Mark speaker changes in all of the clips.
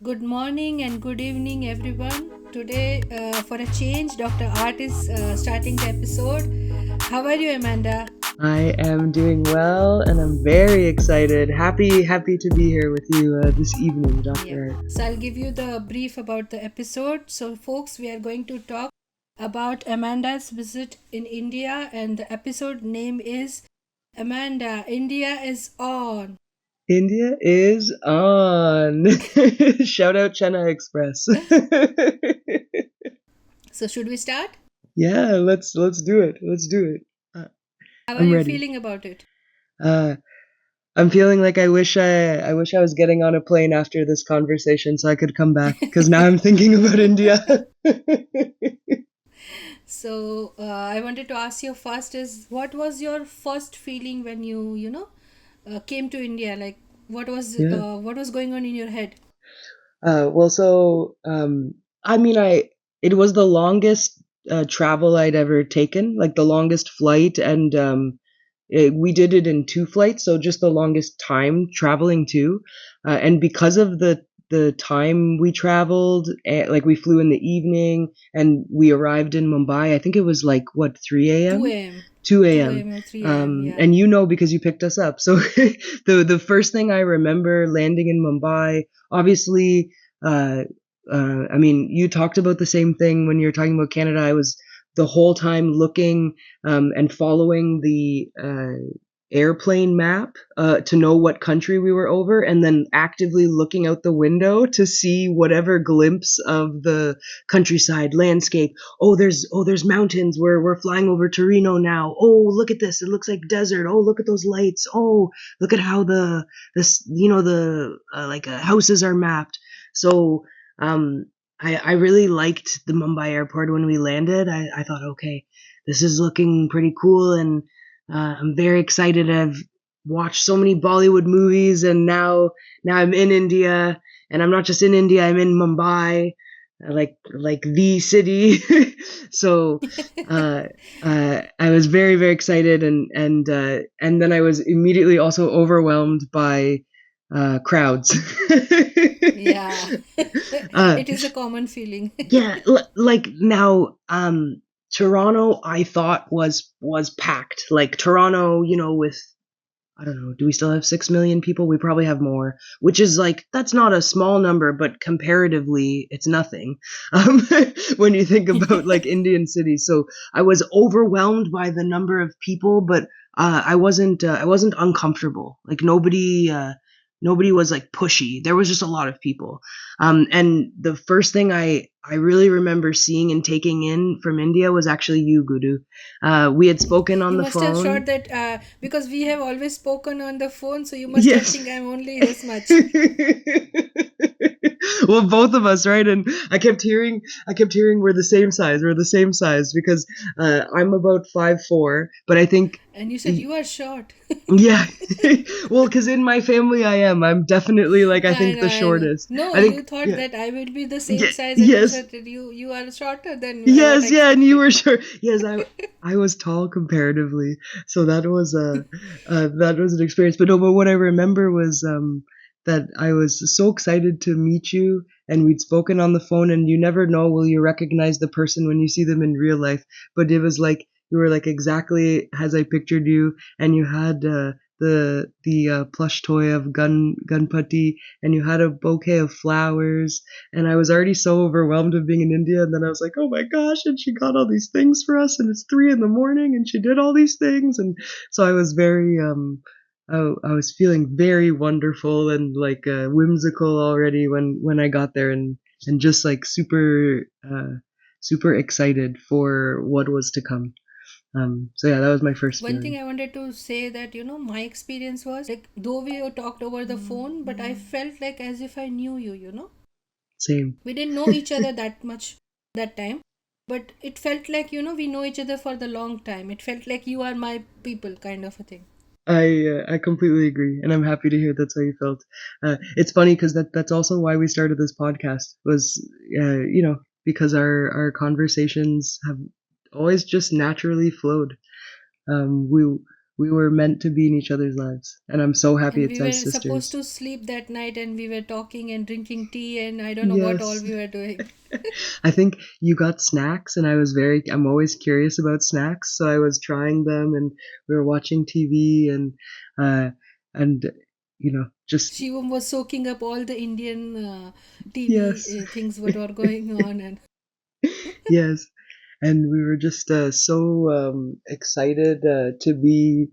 Speaker 1: Good morning and good evening, everyone. Today, for a change, Dr. Art is starting the episode. How are you, Amanda?
Speaker 2: I am doing well, and I'm very excited. Happy to be here with you this evening,
Speaker 1: Yeah.
Speaker 2: Dr. Art.
Speaker 1: So, I'll give you the brief about the episode. So, folks, we are going to talk about Amanda's visit in India, and the episode name is Amanda, India is on.
Speaker 2: India is on. Shout out Chennai Express.
Speaker 1: So, should we start?
Speaker 2: Yeah, let's do it. Let's do it. Uh,
Speaker 1: How are
Speaker 2: I'm
Speaker 1: you
Speaker 2: ready.
Speaker 1: feeling about it?
Speaker 2: Uh, I'm feeling like I wish I was getting on a plane after this conversation so I could come back because now I'm thinking about India.
Speaker 1: So I wanted to ask you first is what was your first feeling when came to India? Like
Speaker 2: Yeah.
Speaker 1: what was going on in your head?
Speaker 2: Well, so I mean, it was the longest travel I'd ever taken, like the longest flight, and we did it in two flights, so just the longest time traveling too. And because of the time we traveled, like we flew in the evening and we arrived in Mumbai. I think it was like what 3 a.m.
Speaker 1: 2 a.m.
Speaker 2: 2
Speaker 1: 2
Speaker 2: a.m.
Speaker 1: a.m. or 3 a.m. Yeah.
Speaker 2: And you know because you picked us up. So the first thing I remember landing in Mumbai, obviously, uh, I mean, you talked about the same thing when you were talking about Canada. I was the whole time looking and following the airplane map to know what country we were over, and then actively looking out the window to see whatever glimpse of the countryside landscape. Oh, there's mountains. We're flying over Torino now. Oh, look at this. It looks like desert. Oh, look at those lights. Oh, look at how the houses are mapped. So um I really liked the Mumbai airport when we landed. I thought, okay, this is looking pretty cool, and I'm very excited. I've watched so many Bollywood movies, and now I'm in India, and I'm not just in India. I'm in Mumbai, like the city. So uh, I was very excited, and then I was immediately also overwhelmed by crowds.
Speaker 1: Yeah.
Speaker 2: uh,
Speaker 1: It is a common feeling.
Speaker 2: yeah, like now, Toronto, I thought was packed. Like Toronto, with I don't know, do we still have 6 million people? We probably have more, which is like that's not a small number, but comparatively, it's nothing when you think about like Indian cities. So I was overwhelmed by the number of people, but I wasn't uncomfortable. Like nobody was like pushy. There was just a lot of people. And the first thing I really remember seeing and taking in from India was actually you, Guru. We had spoken on
Speaker 1: You
Speaker 2: the
Speaker 1: must have thought
Speaker 2: phone.
Speaker 1: that because we have always spoken on the phone, so you must have
Speaker 2: Yes.
Speaker 1: think I'm only this much.
Speaker 2: Well, both of us, right? And I kept hearing we're the same size. We're the same size because I'm about 5'4", but I think
Speaker 1: And you said you are short.
Speaker 2: yeah. Well, because in my family I am. I'm definitely like I
Speaker 1: I
Speaker 2: think
Speaker 1: know,
Speaker 2: the
Speaker 1: I know.
Speaker 2: shortest.
Speaker 1: No,
Speaker 2: I
Speaker 1: you
Speaker 2: think
Speaker 1: thought
Speaker 2: yeah,
Speaker 1: that I will be the same
Speaker 2: yeah,
Speaker 1: size, and you
Speaker 2: yes.
Speaker 1: said that you are shorter than what I
Speaker 2: Yes, yeah, and you
Speaker 1: expected.
Speaker 2: were sure. Yes, I was tall comparatively, so that was an experience. But no, but what I remember was that I was so excited to meet you, and we'd spoken on the phone, and you never know will you recognize the person when you see them in real life. But it was like you were like exactly as I pictured you, and you had the plush toy of Gunpati, and you had a bouquet of flowers, and I was already so overwhelmed of being in India. And then I was like, oh my gosh, and she got all these things for us, and it's 3 in the morning, and she did all these things. And so I was I was feeling very wonderful and like whimsical already when I got there, and just like super excited for what was to come. So yeah, that was my first
Speaker 1: One thing
Speaker 2: feeling.
Speaker 1: I wanted to say that my experience was like though we talked over the phone, but I felt like as if I knew you.
Speaker 2: Same.
Speaker 1: We didn't know each other that much that time, but it felt like we know each other for the long time. It felt like you are my people, kind of a thing.
Speaker 2: I completely agree, and I'm happy to hear that's how you felt. It's funny because that's also why we started this podcast was because our conversations have always just naturally flowed. We we were meant to be in each other's lives, and I'm so happy
Speaker 1: And
Speaker 2: it's
Speaker 1: we
Speaker 2: as
Speaker 1: were supposed
Speaker 2: sisters.
Speaker 1: to sleep that night, and we were talking and drinking tea, and I don't know what all
Speaker 2: Yes.
Speaker 1: we were doing.
Speaker 2: I think you got snacks, and I'm always curious about snacks, so I was trying them, and we were watching TV, uh, and just
Speaker 1: Shivam was soaking up all the Indian
Speaker 2: yes,
Speaker 1: TV things what are going on, and
Speaker 2: yes, and we were just so excited to be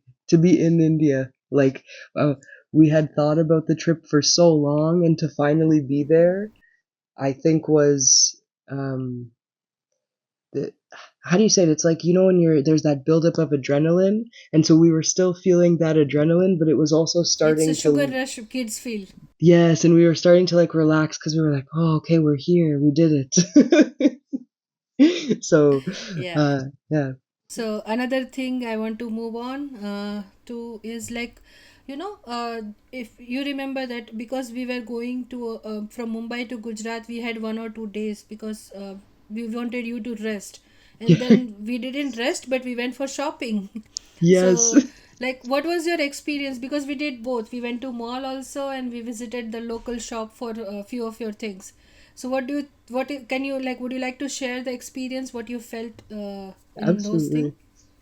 Speaker 2: in India. Like uh, we had thought about the trip for so long, and to finally be there, I think was um, the, how do you say it? It's like when there's that buildup of adrenaline, and so we were still feeling that adrenaline, but it was also
Speaker 1: it's a
Speaker 2: starting
Speaker 1: sugar
Speaker 2: to
Speaker 1: rush kids feel.
Speaker 2: yes, and we were starting to like relax because we were like, oh, okay, we're here, we did it. So,
Speaker 1: Yeah.
Speaker 2: yeah,
Speaker 1: So another thing I want to move on to is like, if you remember that because we were going to from Mumbai to Gujarat, we had 1 or 2 days because we wanted you to rest, and
Speaker 2: yeah,
Speaker 1: then we didn't rest, but we went for shopping.
Speaker 2: yes.
Speaker 1: So, like, what was your experience? Because we did both. We went to mall also, and we visited the local shop for a few of your things. So, can you like? Would you like to share the experience? What you felt in those things?
Speaker 2: Absolutely.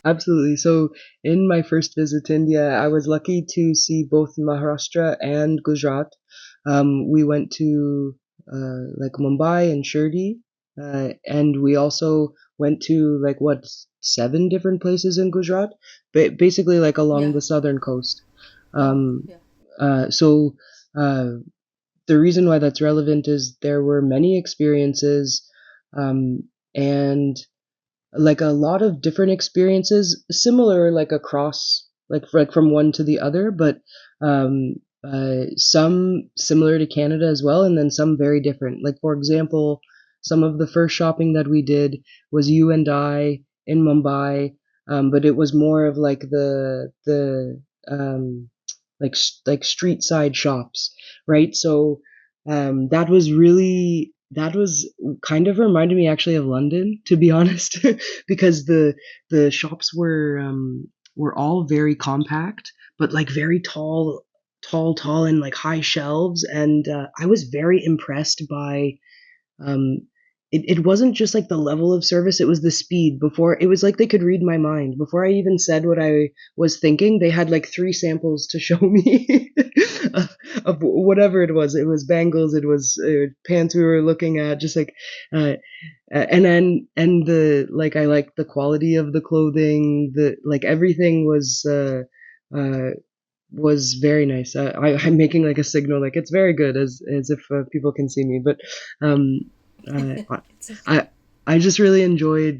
Speaker 2: Absolutely. So, in my first visit to India, I was lucky to see both Maharashtra and Gujarat. We went to like Mumbai and Shirdi, and we also went to like what 7 different places in Gujarat, basically like along
Speaker 1: Yeah.
Speaker 2: the southern coast.
Speaker 1: Oh,
Speaker 2: Um,
Speaker 1: yeah.
Speaker 2: so the reason why that's relevant is there were many experiences, and like a lot of different experiences similar like across like from one to the other, but um some similar to Canada as well, and then some very different. Like for example, some of the first shopping that we did was you and I in Mumbai, but it was more of like the like street side shops, right? So that was kind of reminded me actually of London, to be honest, because the shops were all very compact, but like very tall, and like high shelves, and I was very impressed by um, it wasn't just like the level of service, it was the speed. Before, it was like they could read my mind. Before I even said what I was thinking, they had like 3 samples to show me of whatever it was. It was bangles, it was pants we were looking at, just like, uh, and the like, I liked the quality of the clothing, the like everything uh, was very nice. I'm making like a signal, like it's very good, as if people can see me. But um, uh,
Speaker 1: It's okay.
Speaker 2: I I just really enjoyed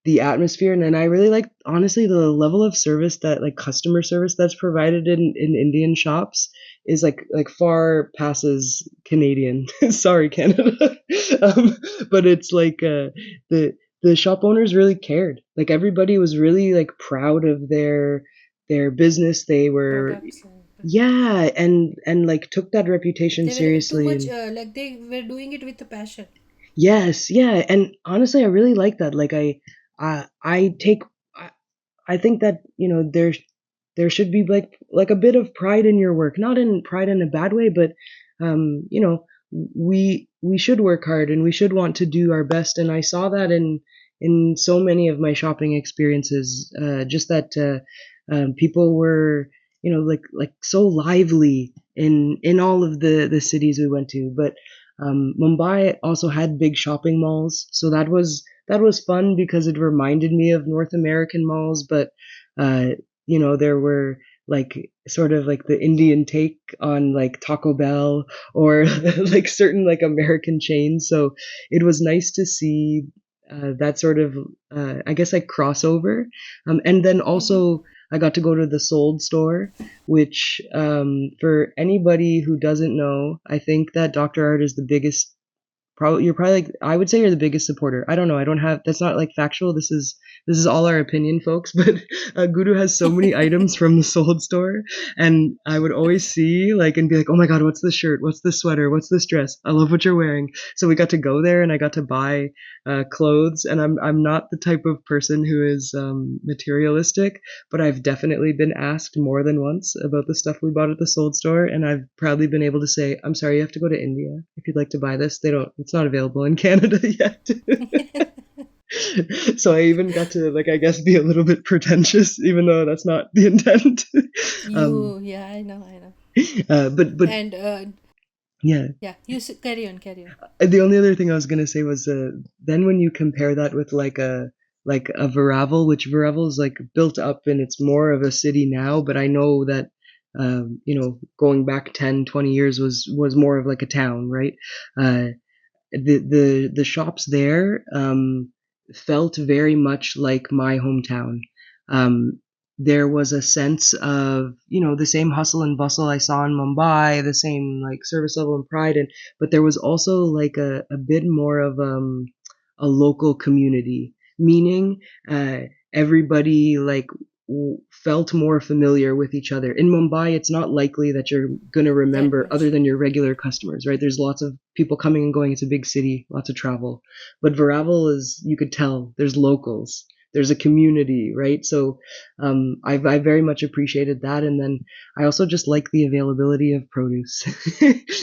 Speaker 2: the atmosphere, and I really like honestly the level of service that like customer service that's provided in Indian shops is like far passes Canadian. Sorry, Canada, but it's like the shop owners really cared. Like everybody was really like proud of their business. They were
Speaker 1: Products.
Speaker 2: yeah, and like took that reputation
Speaker 1: They were too
Speaker 2: seriously.
Speaker 1: much,
Speaker 2: And
Speaker 1: like they were doing it with a passion.
Speaker 2: yes, yeah, and honestly, I really like that. Like I take I, I think that there should be like a bit of pride in your work, not in pride in a bad way, but we should work hard and we should want to do our best. And I saw that in so many of my shopping experiences, just that people were like so lively in all of the cities we went to. But Mumbai also had big shopping malls, so that was fun because it reminded me of North American malls, but uh, there were like sort of like the Indian take on like Taco Bell or like certain like American chains. So it was nice to see that sort of I guess like crossover. And then
Speaker 1: Mm-hmm.
Speaker 2: also I got to go to the Sold store, which for anybody who doesn't know, I think that Dr. Art is the biggest Probably you're probably like I would say you're the biggest supporter. I don't know. I don't have that's not like factual. This is all our opinion, folks. But Guru has so many items from the sold store, and I would always see like and be like, oh my god, what's this shirt? What's this sweater? What's this dress? I love what you're wearing. So we got to go there, and I got to buy clothes. And I'm not the type of person who is materialistic, but I've definitely been asked more than once about the stuff we bought at the sold store, and I've proudly been able to say, I'm sorry, you have to go to India if you'd like to buy this. It's not available in Canada yet. So I even got to like I guess be a little bit pretentious, even though that's not the intent. um,
Speaker 1: Yeah, I know, I know.
Speaker 2: but
Speaker 1: And
Speaker 2: yeah,
Speaker 1: yeah, carry on, carry on.
Speaker 2: the only other thing I was gonna say was then when you compare that with like a Varavel, which Varavel is like built up and it's more of a city now, but I know that going back 10, 20 years was more of like a town, right? Uh, the shops there felt very much like my hometown. Um, there was a sense of the same hustle and bustle I saw in Mumbai, the same like service level and pride, and but there was also like a bit more of a local community, meaning everybody like felt more familiar with each other. In Mumbai, it's not likely that you're going to
Speaker 1: That
Speaker 2: remember other
Speaker 1: much.
Speaker 2: than your regular customers, right? There's lots of people coming and going. It's a big city, lots of travel. But Varavel is, you could tell, there's locals. There's a community, right? So I very much appreciated that. And then I also just like the availability of produce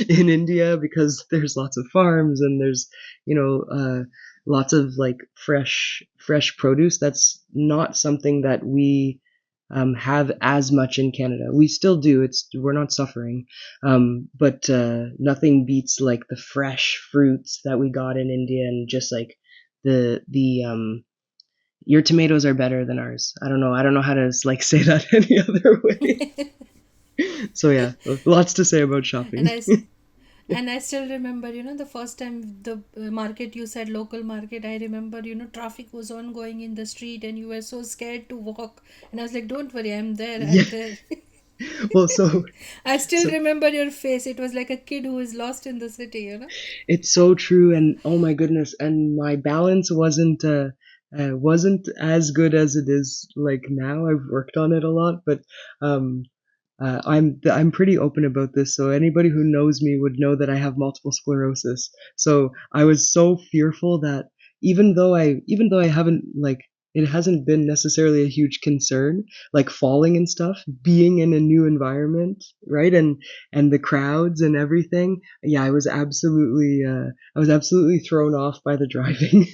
Speaker 2: in India because there's lots of farms and there's, you know, lots of like fresh produce. That's not something that we have as much in Canada. We still do. We're not suffering, but nothing beats like the fresh fruits that we got in India, and just like the your tomatoes are better than ours. I don't know. I don't know how to like say that any other way. So yeah, lots to say about
Speaker 1: and
Speaker 2: shopping.
Speaker 1: I and I still remember, the first time the market, you said local market. I remember, traffic was ongoing in the street, and you were so scared to walk. And I was like, "Don't worry, I'm there.
Speaker 2: Yeah.
Speaker 1: I'm there."
Speaker 2: Well, so
Speaker 1: I still
Speaker 2: so
Speaker 1: remember your face. It was like a kid who is lost in the city.
Speaker 2: it's so true, and oh my goodness, and my balance wasn't as good as it is like now. I've worked on it a lot, but um, I'm pretty open about this. So anybody who knows me would know that I have multiple sclerosis. So I was so fearful that even though I haven't like it hasn't been necessarily a huge concern, like falling and stuff, being in a new environment, right? And the crowds and everything. Yeah, I was absolutely thrown off by the driving.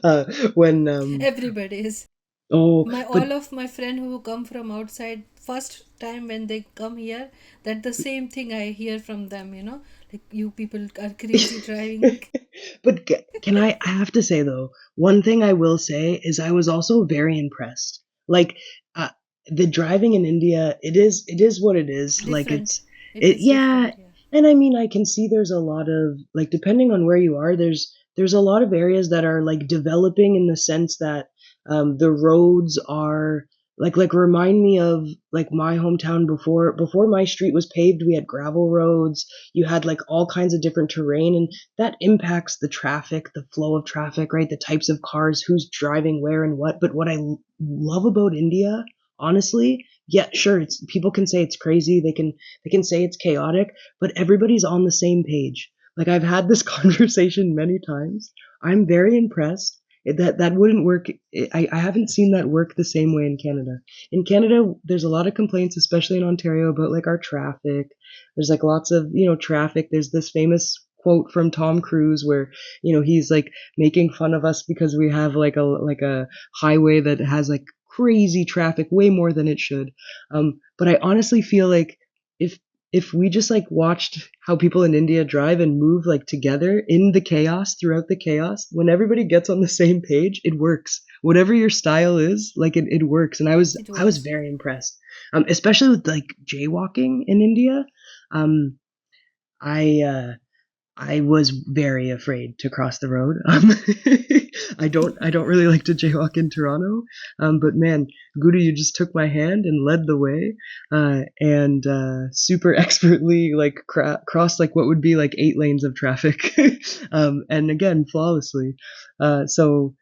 Speaker 2: uh, when
Speaker 1: Everybody is.
Speaker 2: oh,
Speaker 1: My
Speaker 2: but
Speaker 1: all of my friend who come from outside, first time when they come here, that the same thing I hear from them. Like, you people are crazy driving.
Speaker 2: but can I have to say though, one thing I will say is I was also very impressed. Like uh, the driving in India, it is what it is. Like
Speaker 1: Different. It
Speaker 2: it
Speaker 1: is
Speaker 2: yeah,
Speaker 1: different, yeah.
Speaker 2: and I mean I can see there's a lot of like depending on where you are, there's a lot of areas that are like developing in the sense that the roads are like remind me of like my hometown before my street was paved. We had gravel roads. You had like all kinds of different terrain, and that impacts the traffic, the flow of traffic, right? The types of cars, who's driving where and what. But what I love about India, honestly, yeah, sure, it's people can say it's crazy, they can say it's chaotic, but everybody's on the same page. Like I've had this conversation many times. I'm very impressed. That wouldn't work. I haven't seen that work the same way in Canada. In Canada, there's a lot of complaints, especially in Ontario, about like our traffic. There's like lots of traffic. There's this famous quote from Tom Cruise where he's like making fun of us because we have like a highway that has like crazy traffic, way more than it should. But I honestly feel like if if we just like watched how people in India drive and move like together in the chaos, throughout the chaos, when everybody gets on the same page, it works. Whatever your style is, like it works. And I was
Speaker 1: It
Speaker 2: I was
Speaker 1: works.
Speaker 2: very impressed. Especially with like jaywalking in India. Um I I was very afraid to cross the road. I don't really like to jaywalk in Toronto. But man, Guru, you just took my hand and led the way, and super expertly like crossed like what would be like 8 lanes of traffic, and again flawlessly. So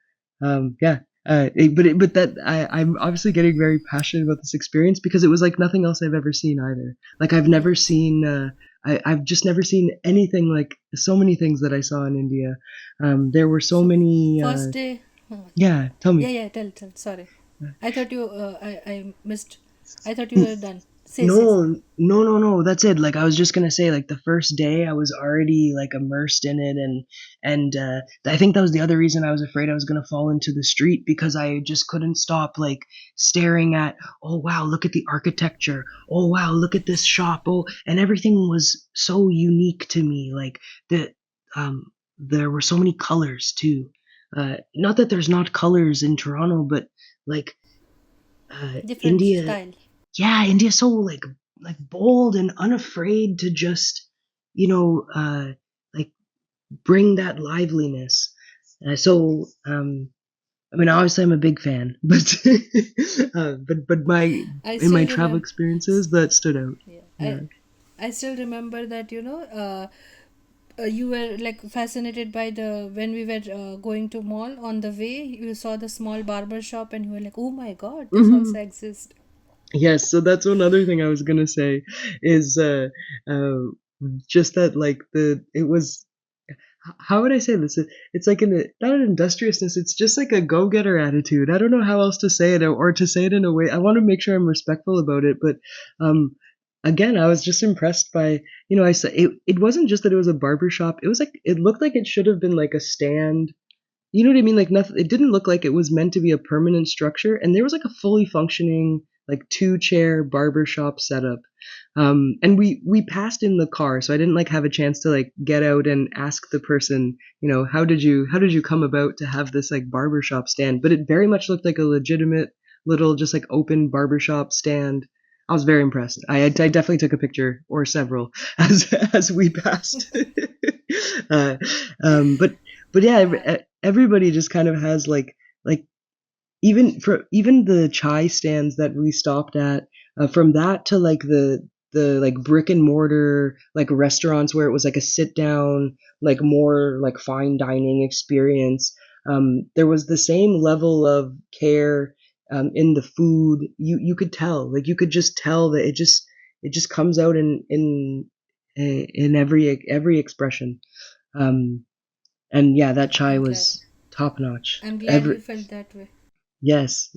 Speaker 2: yeah. I'm obviously getting very passionate about this experience because it was like nothing else I've ever seen either. Like I've never
Speaker 1: Yes.
Speaker 2: seen I've just never seen anything like so many things that I saw in India. There were so
Speaker 1: So,
Speaker 2: many.
Speaker 1: first day.
Speaker 2: Yeah, tell
Speaker 1: Yeah,
Speaker 2: me.
Speaker 1: yeah, tell. Sorry. I thought you, I missed. I thought you were done. Say.
Speaker 2: No. That's it. Like I was just gonna say, like the first day, I was already like immersed in it, and I think that was the other reason I was afraid I was gonna fall into the street because I just couldn't stop like staring at. Oh wow, look at the architecture. Oh wow, look at this shop. Oh, and everything was so unique to me. Like um, there were so many colors too. Not that there's not colors in Toronto, but like
Speaker 1: Different
Speaker 2: India,
Speaker 1: style.
Speaker 2: yeah, India's so like bold and unafraid to just you know like bring that liveliness. I mean, obviously, I'm a big fan, but but my
Speaker 1: I
Speaker 2: in my
Speaker 1: still
Speaker 2: travel
Speaker 1: remember.
Speaker 2: experiences that stood out.
Speaker 1: Yeah,
Speaker 2: Yeah.
Speaker 1: I still remember that you were like fascinated by the when we were going to mall on the way you saw the small barber shop and you were like, oh my god, this also
Speaker 2: Hmm.
Speaker 1: exists.
Speaker 2: Yes, so that's one other thing I was gonna say is uh, just that like it was how would I say this? It's like not an industriousness. It's just like a go-getter attitude. I don't know how else to say it, or to say it in a way. I want to make sure I'm respectful about it, but um, again, I was just impressed by I said it wasn't just that it was a barber shop. It was like it looked like it should have been like a stand. You know what I mean? Like nothing. It didn't look like it was meant to be a permanent structure, and there was like a fully functioning like two-chair barbershop setup. And we passed in the car, so I didn't like have a chance to like get out and ask the person, how did you come about to have this like barbershop stand? But it very much looked like a legitimate little just like open barbershop stand. I was very impressed. I definitely took a picture or several as we passed. uh, but yeah,
Speaker 1: Yeah,
Speaker 2: everybody just kind of has like even the chai stands that we stopped at, from that to like the like brick and mortar like restaurants where it was like a sit down like more like fine dining experience. There was the same level of care in the food. You could tell, like you could just tell that it just comes out in every expression. um and yeah, that chai
Speaker 1: I'm glad.
Speaker 2: was top notch.
Speaker 1: I'm glad
Speaker 2: Every
Speaker 1: you felt that way.
Speaker 2: Yes.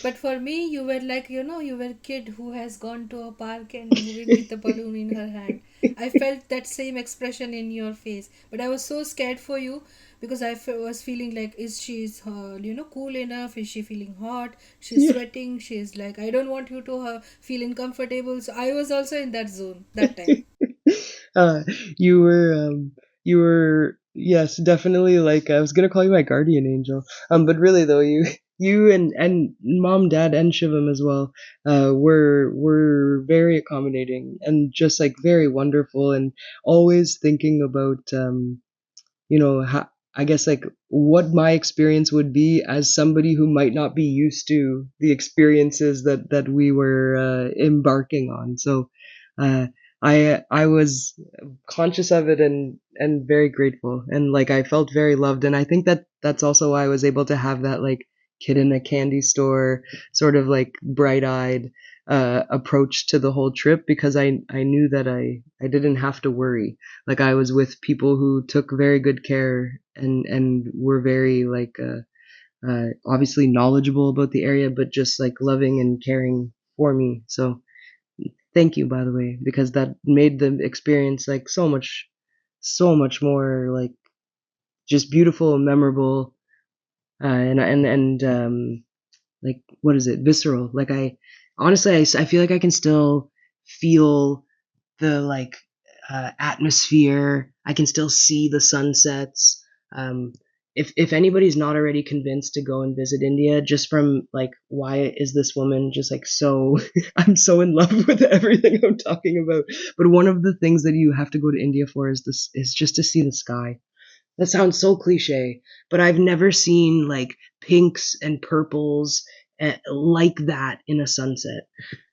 Speaker 1: But for me, you were like, you were a kid who has gone to a park and moving with the balloon in her hand. I felt that same expression in your face. But I was so scared for you because was feeling like, is she cool enough? Is she feeling hot? She's
Speaker 2: Yeah.
Speaker 1: sweating. She's like, I don't want you to feel uncomfortable. So I was also in that zone that time.
Speaker 2: uh, you were yes, definitely, like I was gonna call you my guardian angel. But really though, you and mom, dad, and Shivam as well, were very accommodating and just like very wonderful and always thinking about how, I guess like what my experience would be as somebody who might not be used to the experiences that we were embarking on. So uh, I was conscious of it and very grateful, and like I felt very loved, and I think that's also why I was able to have that like kid in a candy store sort of like bright-eyed approach to the whole trip, because I knew that I didn't have to worry. Like I was with people who took very good care and were very like obviously knowledgeable about the area, but just like loving and caring for me. So thank you, by the way, because that made the experience like so much more like just beautiful and memorable, and like what is it, visceral. Like I honestly I feel like I can still feel the like atmosphere. I can still see the sunsets. Um, if anybody's not already convinced to go and visit India, just from like, why is this woman just like so I'm so in love with everything I'm talking about. But one of the things that you have to go to India for is just to see the sky. That sounds so cliche, but I've never seen like pinks and purples like that in a sunset.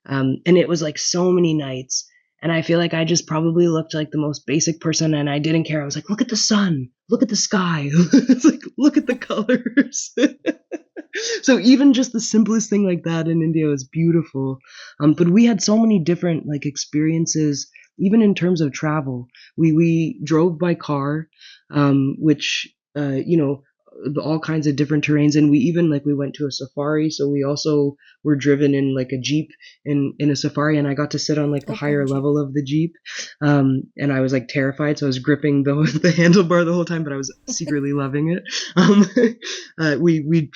Speaker 2: And it was like so many nights. And I feel like I just probably looked like the most basic person and I didn't care. I was like, look at the sun, look at the sky. It's like, look at the colors. So even just the simplest thing like that in India was beautiful. But we had so many different like experiences, even in terms of travel. We drove by car, which all kinds of different terrains, and we even like we went to a safari, so we also were driven in like a jeep in a safari, and I got to sit on like the higher
Speaker 1: Open jeep.
Speaker 2: level of the jeep, and I was like terrified, so I was gripping the handlebar the whole time, but I was secretly loving it. We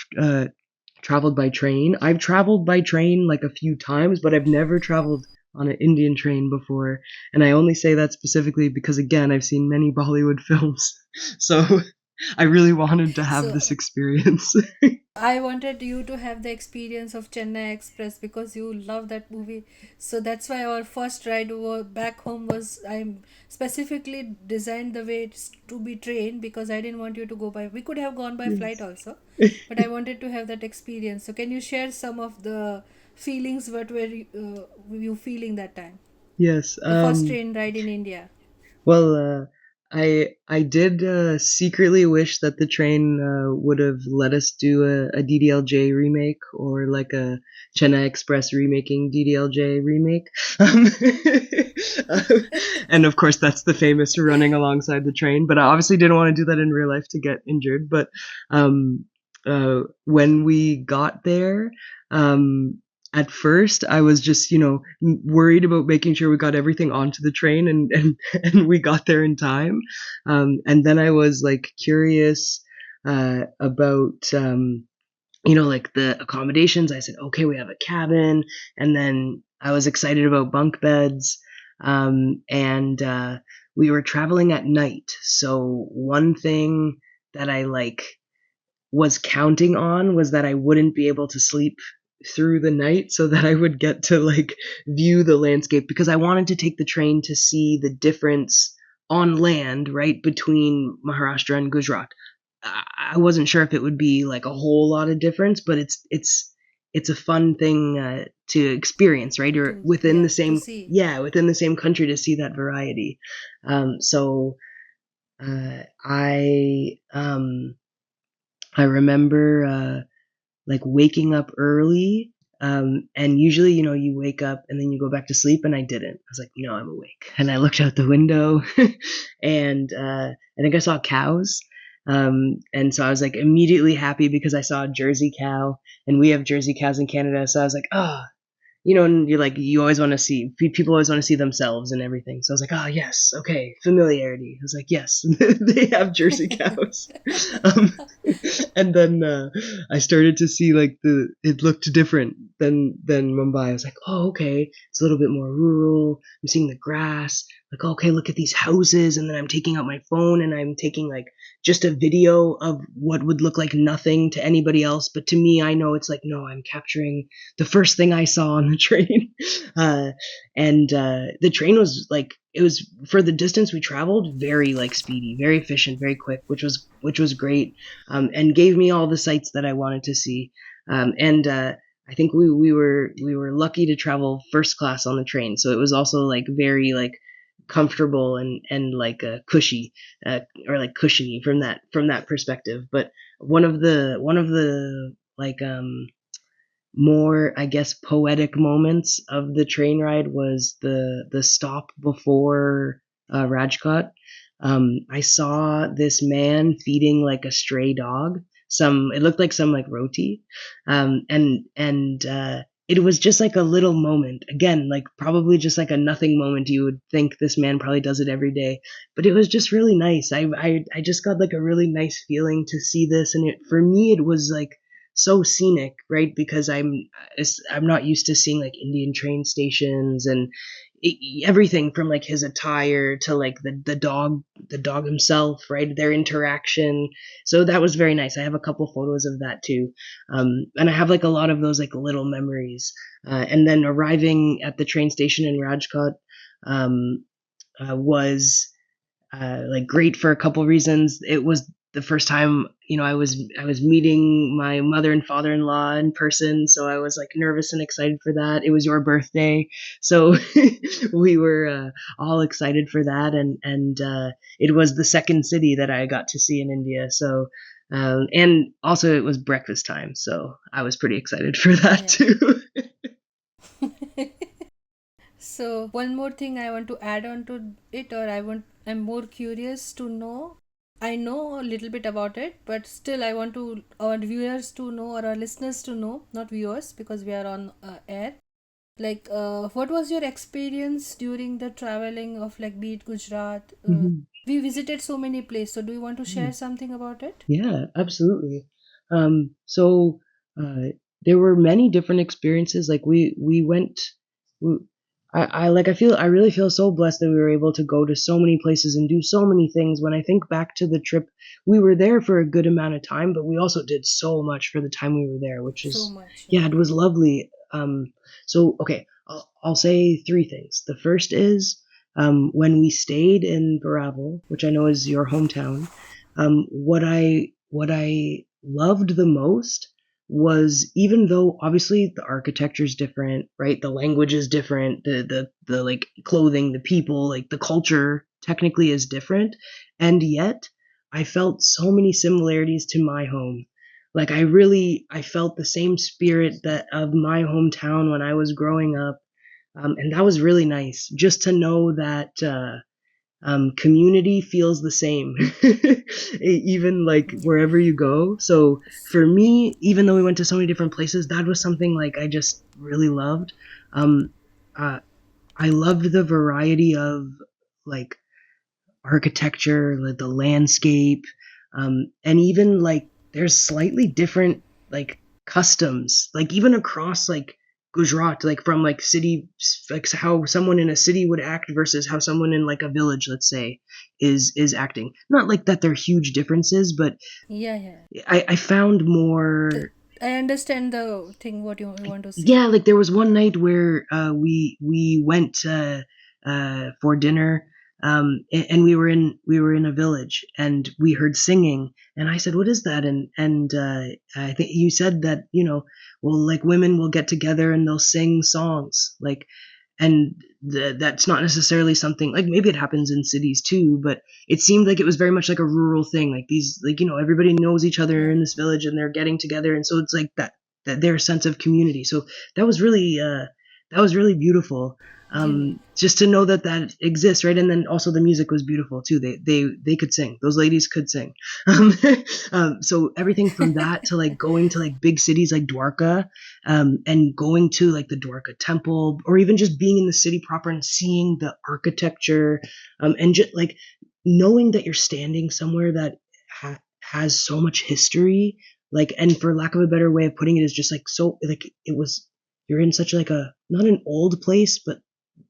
Speaker 2: traveled by train. I've traveled by train like a few times, but I've never traveled on an Indian train before. And I only say that specifically because, again, I've seen many Bollywood films. So I really wanted to have
Speaker 1: So
Speaker 2: this experience.
Speaker 1: I wanted you to have the experience of Chennai Express because you love that movie. So that's why our first ride back home was, I specifically designed the way to be train because I didn't want you to go by. We could have gone by flight
Speaker 2: Yes.
Speaker 1: also, but I wanted to have that experience. So can you share some of the feelings? What were you feeling that time?
Speaker 2: Yes.
Speaker 1: The first train ride in India.
Speaker 2: Well, I did secretly wish that the train would have let us do a DDLJ remake or like a Chennai Express remaking DDLJ remake. Uh, and of course, that's the famous running alongside the train. But I obviously didn't want to do that in real life to get injured. But when we got there, um, at first I was just, worried about making sure we got everything onto the train and and we got there in time. And then I was like curious about like the accommodations. I said, okay, we have a cabin, and then I was excited about bunk beds. And we were traveling at night, so one thing that I like was counting on was that I wouldn't be able to sleep through the night so that I would get to like view the landscape, because I wanted to take the train to see the difference on land, right, between Maharashtra and Gujarat. I wasn't sure if it would be like a whole lot of difference, but it's a fun thing to experience, right? Or
Speaker 1: To see.
Speaker 2: within the same country to see that variety. So I remember like waking up early. And usually, you wake up and then you go back to sleep, and I didn't. I was like, no, I'm awake. And I looked out the window and I think I saw cows. And so I was like immediately happy because I saw a Jersey cow, and we have Jersey cows in Canada. So I was like, oh, and you're like, you always want to see, people always want to see themselves and everything. So I was like, oh, yes, okay, familiarity. I was like, yes, they have Jersey cows. Um, and then I started to see like it looked different than Mumbai. I was like, oh, okay, it's a little bit more rural. I'm seeing the grass. Like, okay, look at these houses. And then I'm taking out my phone and I'm taking like just a video of what would look like nothing to anybody else, but to me, I know it's like, no, I'm capturing the first thing I saw on the train. And the train was like, it was, for the distance we traveled, very like speedy, very efficient, very quick, which was great, and gave me all the sights that I wanted to see. And I think we were lucky to travel first class on the train, so it was also like very like comfortable and like cushy, or like cushiony from that perspective. But one of the like more, I guess, poetic moments of the train ride was the stop before Rajkot. I saw this man feeding like a stray dog. It looked like some like roti, and it was just like a little moment. Again, like probably just like a nothing moment. You would think this man probably does it every day, but it was just really nice. I just got like a really nice feeling to see this, and for me it was like so scenic, right? Because I'm not used to seeing like Indian train stations, and everything from like his attire to like the dog himself, right? Their interaction. So that was very nice. I have a couple photos of that too. And I have like a lot of those like little memories. And then arriving at the train station in Rajkot um, was like great for a couple reasons. It was the first time, I was meeting my mother and father-in-law in person, so I was like nervous and excited for that. It was your birthday, so we were all excited for that, and it was the second city that I got to see in India. So and also it was breakfast time, so I was pretty excited for that
Speaker 1: Yeah.
Speaker 2: too.
Speaker 1: So one more thing I want to add on to it, or I'm more curious to know. I know a little bit about it, but still I want to our viewers to know, or our listeners to know, not viewers because we are on air. Like, what was your experience during the traveling of, like, be it Gujarat?
Speaker 2: Mhm.
Speaker 1: We visited so many places. So do you want to share something about it?
Speaker 2: Yeah, absolutely. So there were many different experiences. Like we went. We, I really feel so blessed that we were able to go to so many places and do so many things. When I think back to the trip, we were there for a good amount of time, but we also did so much for the time we were there, which
Speaker 1: So
Speaker 2: is,
Speaker 1: much,
Speaker 2: yeah,
Speaker 1: yeah.
Speaker 2: it was lovely. So okay, I'll say three things. The first is when we stayed in Varavel, which I know is your hometown. What I loved the most was, even though obviously the architecture is different, right? The language is different, the like clothing, the people, like the culture technically is different, and yet I felt so many similarities to my home. Like I felt the same spirit that of my hometown when I was growing up, and that was really nice just to know that. Community feels the same, even like
Speaker 1: Yeah.
Speaker 2: wherever you go. So for me, even though we went to so many different places, that was something like I just really loved. Um, uh, I loved the variety of like architecture, like the landscape, and even like there's slightly different like customs, like even across like Gujarat, like from like city, like how someone in a city would act versus how someone in like a village, let's say, is acting. Not like that they're huge differences, but
Speaker 1: Yeah, yeah.
Speaker 2: I found
Speaker 1: The,
Speaker 2: more.
Speaker 1: I understand the thing what you want to say.
Speaker 2: Yeah, like there was one night where we went for dinner, and we were in a village and we heard singing, and I said, "What is that?" And I think you said that, well, like women will get together and they'll sing songs, like, and that's not necessarily something, like, maybe it happens in cities too, but it seemed like it was very much like a rural thing, like these, like, everybody knows each other
Speaker 1: Yeah,
Speaker 2: in this village and they're getting together, and so it's like that their sense of community. So that was really beautiful.
Speaker 1: unique.
Speaker 2: Just to know that that exists, right? And then also the music was beautiful too. They could sing. Those ladies could sing. Um, so everything from that to like going to like big cities like Dwarka, and going to like the Dwarka temple, or even just being in the city proper and seeing the architecture, and just like knowing that you're standing somewhere that has so much history, like, and for lack of a better way of putting it, is just like, so like it was, you're in such like a, not an old place, but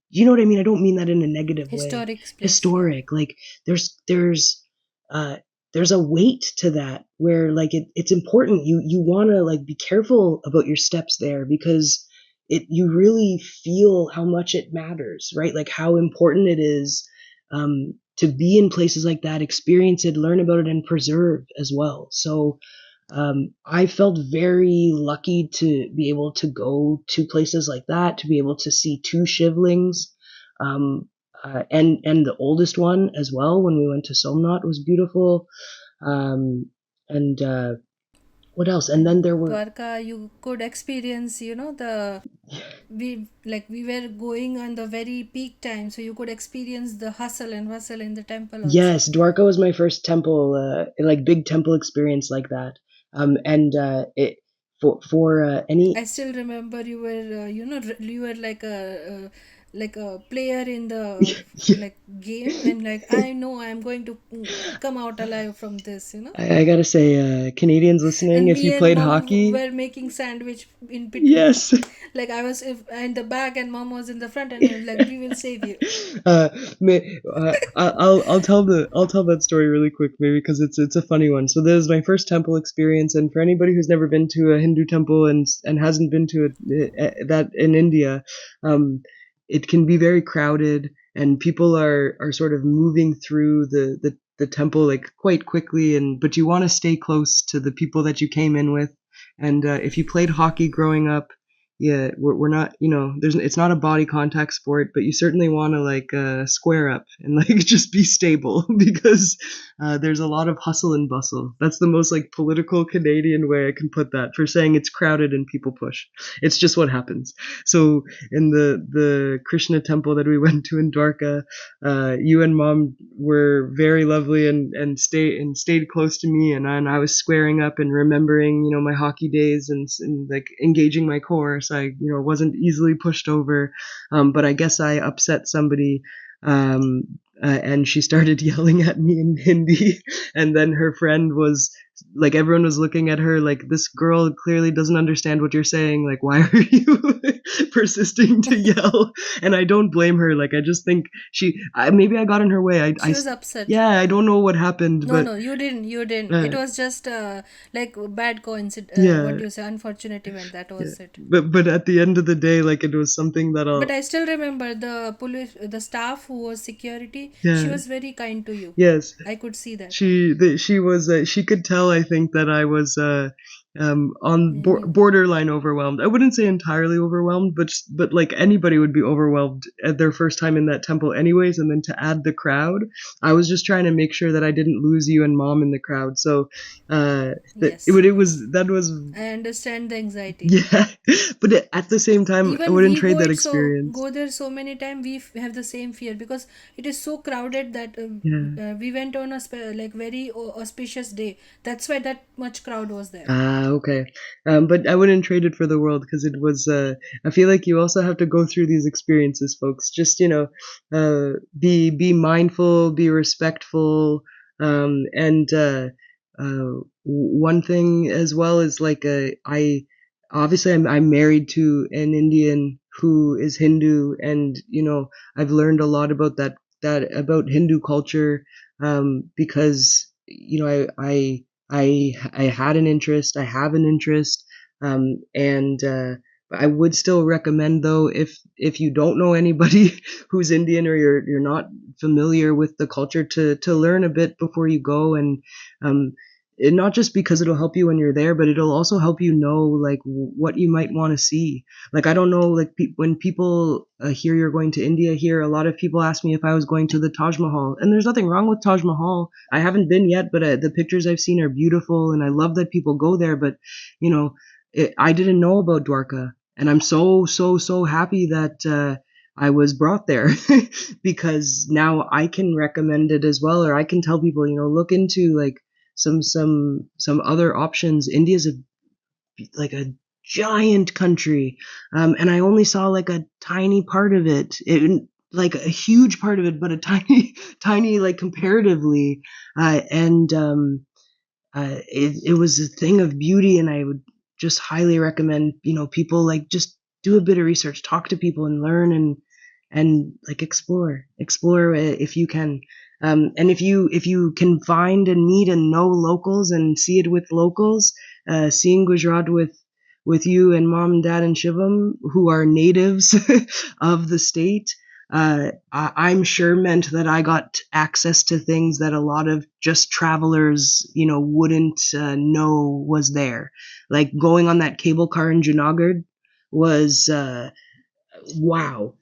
Speaker 2: you know what I mean? I don't mean that in a negative way.
Speaker 1: Historic place, yeah.
Speaker 2: Historic. Like there's uh there's a weight to that where like it's important. You want to like be careful about your steps there, because you really feel how much it matters, right? Like how important it is, to be in places like that, experience it, learn about it, and preserve as well. So I felt very lucky to be able to go to places like that, to be able to see two shivlings, and the oldest one as well. When we went to Somnath, was beautiful. And what else? And then
Speaker 1: And
Speaker 2: there were,
Speaker 1: Dwarka, you could experience, the we were going on the very peak time, so you could experience the hustle and bustle in the temple also.
Speaker 2: yes, Dwarka was my first temple, like big temple experience like that. And it for any.
Speaker 1: I still remember you were, you were like a like a player in the like game, and like I know I'm going to come out alive from this,
Speaker 2: I gotta say, Canadians listening,
Speaker 1: and
Speaker 2: if
Speaker 1: me
Speaker 2: you
Speaker 1: and
Speaker 2: played
Speaker 1: mom
Speaker 2: hockey,
Speaker 1: were making sandwich in between.
Speaker 2: yes.
Speaker 1: Like I was in the back and mom was in the front, and I was like, we will save you.
Speaker 2: uh, I'll tell that story really quick, maybe because it's a funny one. So this is my first temple experience, and for anybody who's never been to a Hindu temple and hasn't been to that in India, um, it can be very crowded, and people are sort of moving through the temple like quite quickly, and but you want to stay close to the people that you came in with, and if you played hockey growing up, yeah, we're not, there's it's not a body contact sport, but you certainly want to like square up and like just be stable because there's a lot of hustle and bustle. That's the most like political Canadian way I can put that for saying it's crowded and people push. It's just what happens. So in the Krishna temple that we went to in Dwarka, you and mom were very lovely and stayed close to me, and I was squaring up and remembering my hockey days and like engaging my core, so I wasn't easily pushed over. But I guess I upset somebody. And she started yelling at me in Hindi, and then her friend was like, everyone was looking at her like, this girl clearly doesn't understand what you're saying. Like, why are you persisting to yell? And I don't blame her. Like, I just think maybe I got in her way.
Speaker 1: She was upset.
Speaker 2: Yeah, I don't know what happened,
Speaker 1: No,
Speaker 2: but
Speaker 1: no, you didn't. It
Speaker 2: uh,
Speaker 1: was just like bad coincidence.
Speaker 2: yeah,
Speaker 1: What do you say? Unfortunate event. That
Speaker 2: yeah.
Speaker 1: was it.
Speaker 2: But at the end of the day, like it was something that
Speaker 1: But
Speaker 2: I'll
Speaker 1: I still remember the police, the staff who was security. She
Speaker 2: yeah,
Speaker 1: was very kind to you.
Speaker 2: yes.
Speaker 1: I could see that.
Speaker 2: She was she could tell, I think, that I was on
Speaker 1: You.
Speaker 2: borderline overwhelmed. I wouldn't say entirely overwhelmed, but like anybody would be overwhelmed at their first time in that temple anyways, and then to add the crowd, I was just trying to make sure that I didn't lose you and mom in the crowd. So that
Speaker 1: Yes,
Speaker 2: it was
Speaker 1: yes.
Speaker 2: that was
Speaker 1: I understand the anxiety.
Speaker 2: yeah. But at the same time, I
Speaker 1: Even
Speaker 2: wouldn't
Speaker 1: we
Speaker 2: trade
Speaker 1: go
Speaker 2: that
Speaker 1: it so
Speaker 2: experience.
Speaker 1: go there so many times, we have the same fear because it is so crowded that
Speaker 2: Yeah.
Speaker 1: we went on a like very auspicious day. That's why that much crowd was there.
Speaker 2: Ah, okay. But I wouldn't trade it for the world because it was. I feel like you also have to go through these experiences, folks. Just be mindful, be respectful, and one thing as well is like I obviously I'm married to an Indian who is Hindu, and I've learned a lot about that about Hindu culture, because I had an interest. I have an interest, and I would still recommend, though, if you don't know anybody who's Indian, or you're not familiar with the culture, to learn a bit before you go, um, not just because it'll help you when you're there, but it'll also help you know like what you might want to see. Like I don't know, like when people hear you're going to India, here a lot of people ask me if I was going to the Taj Mahal, and there's nothing wrong with Taj Mahal. I haven't been yet, but the pictures I've seen are beautiful, and I love that people go there. But you know, I didn't know about Dwarka, and I'm so happy that I was brought there because now I can recommend it as well, or I can tell people, look into like some other options. India's like a giant country, and I only saw like a tiny part of it. Like a huge part of it, but a tiny, tiny, like comparatively, and it was a thing of beauty, and I would just highly recommend, people like just do a bit of research, talk to people, and learn, and like explore if you can. And if you can find and meet and know locals and see it with locals, seeing Gujarat with you and mom, dad, and Shivam, who are natives of the state, I'm sure meant that I got access to things that a lot of just travelers, wouldn't know was there. Like going on that cable car in Junagadh was wow.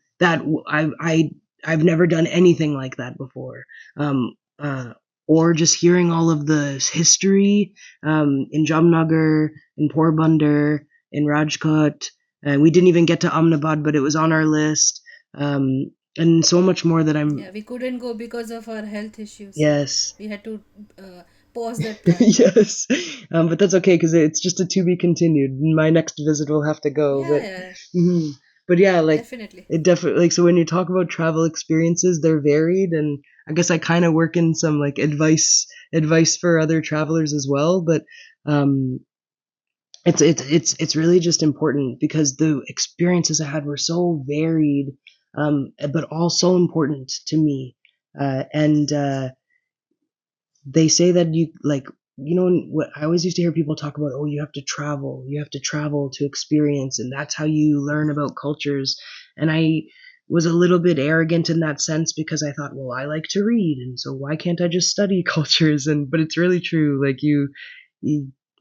Speaker 2: I've never done anything like that before. Um, uh, or just hearing all of the history in Jamnagar, in Porbandar, in Rajkot. We didn't even get to Ahmedabad, but it was on our list. And so much more that I'm.
Speaker 1: Yeah, we couldn't go because of our health issues.
Speaker 2: Yes.
Speaker 1: We had to pause that plan.
Speaker 2: Yes. But that's okay because it's just a to be continued. My next visit will have to go,
Speaker 1: Yeah,
Speaker 2: but
Speaker 1: yeah.
Speaker 2: mhm. But yeah, like
Speaker 1: Definitely.
Speaker 2: it definitely like so when you talk about travel experiences, they're varied, and I guess I kind of work in some like advice for other travelers as well. But um, it's really just important because the experiences I had were so varied, but all so important to me. And they say that what I always used to hear people talk about, oh, you have to travel to experience, and that's how you learn about cultures. And I was a little bit arrogant in that sense because I thought, well, I like to read, and so why can't I just study cultures? And but it's really true. Like you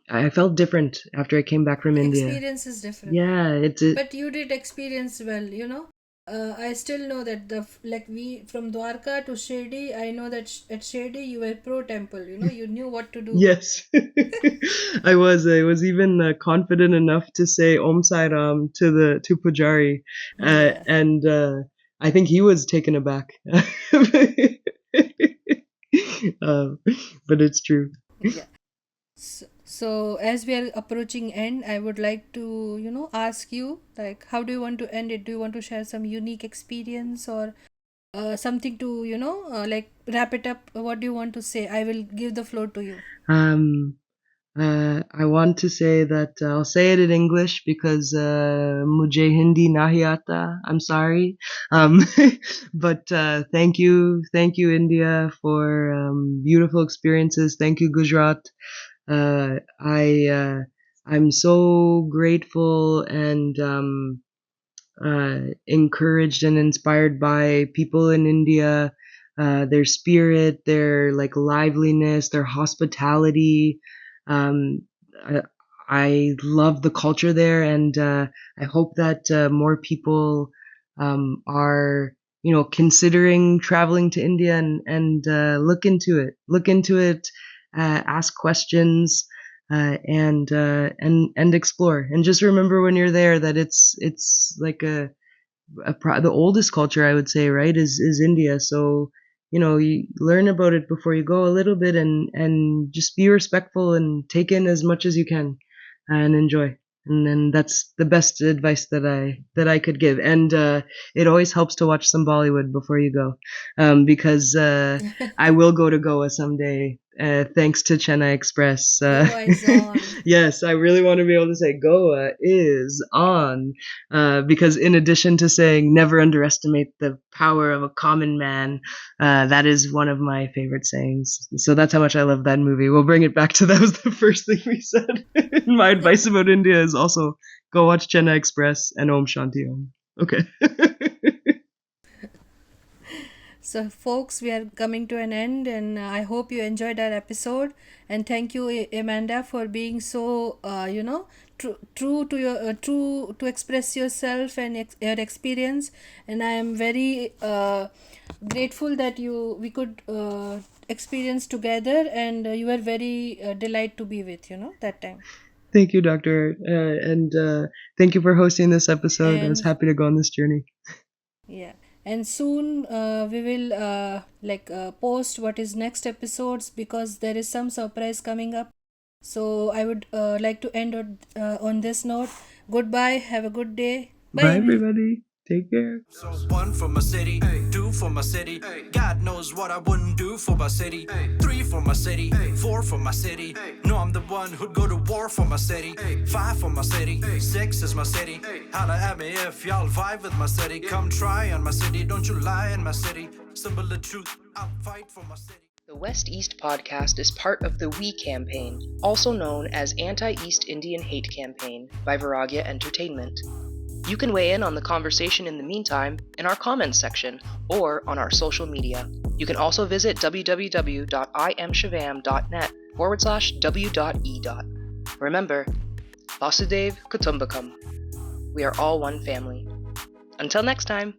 Speaker 2: I felt different after I came back from
Speaker 1: The
Speaker 2: India.
Speaker 1: experience is different.
Speaker 2: Yeah, it.
Speaker 1: But you did experience well, you know. I still know that like we from Dwarka to Shirdi, I know that at Shirdi you were pro temple. You know, you knew what to do.
Speaker 2: Yes, I was even confident enough to say Om Sai Ram to Pujari,
Speaker 1: Yeah,
Speaker 2: and I think he was taken aback. um, but it's true.
Speaker 1: yeah. So as we are approaching end, I would like to ask you, like, how do you want to end it? Do you want to share some unique experience or something to like wrap it up? What do you want to say? I will give the floor to you.
Speaker 2: Um, I want to say that I'll say it in English because mujhe Hindi nahi aata. I'm sorry, um, but thank you, India, for beautiful experiences. Thank you, Gujarat. I'm so grateful and encouraged and inspired by people in India, their spirit, their like liveliness, their hospitality. Um, I, I love the culture there, and I hope that more people are considering traveling to India and look into it, ask questions. And explore, and just remember when you're there that it's like the oldest culture, I would say, right, is India. So you learn about it before you go a little bit, and just be respectful and take in as much as you can and enjoy. And then that's the best advice that I could give. And it always helps to watch some Bollywood before you go, because I will go to Goa someday, thanks to Chennai Express.
Speaker 1: Goa is on.
Speaker 2: Yes, I really want to be able to say Goa is on, because in addition to saying never underestimate the power of a common man, that is one of my favorite sayings. So that's how much I love that movie. We'll bring it back to that was the first thing we said. My advice about India is also go watch Chennai Express and Om Shanti Om. Okay.
Speaker 1: So, folks, we are coming to an end, and I hope you enjoyed our episode. And thank you, Amanda, for being so, true to true to express yourself and your experience. And I am very grateful that we could experience together, and you were very delight to be with. That time.
Speaker 2: Thank you, Dr. And thank you for hosting this episode. I was
Speaker 1: And
Speaker 2: happy to go on this journey.
Speaker 1: yeah, and soon we will post what is next episodes because there is some surprise coming up. So I would like to end on this note. Goodbye. Have a good day.
Speaker 2: Bye,
Speaker 1: Bye.
Speaker 2: everybody. Take care.
Speaker 3: So one for my city, two for my city. God knows what I wouldn't do for my city. Three for my city, four for my city. No, I'm the one who'd go to war for my city. Five for my city, six is my city. Holla at me if y'all vibe with my city. Come try on my city, don't you lie in my city. Symbol of truth, I'll fight for my city.
Speaker 4: The West East podcast is part of the We campaign, also known as Anti-East Indian Hate Campaign by Vairagya Entertainment. You can weigh in on the conversation in the meantime in our comments section or on our social media. You can also visit www.imshivam.net/w.e. Remember, Vasudev Kutumbakam. We are all one family. Until next time.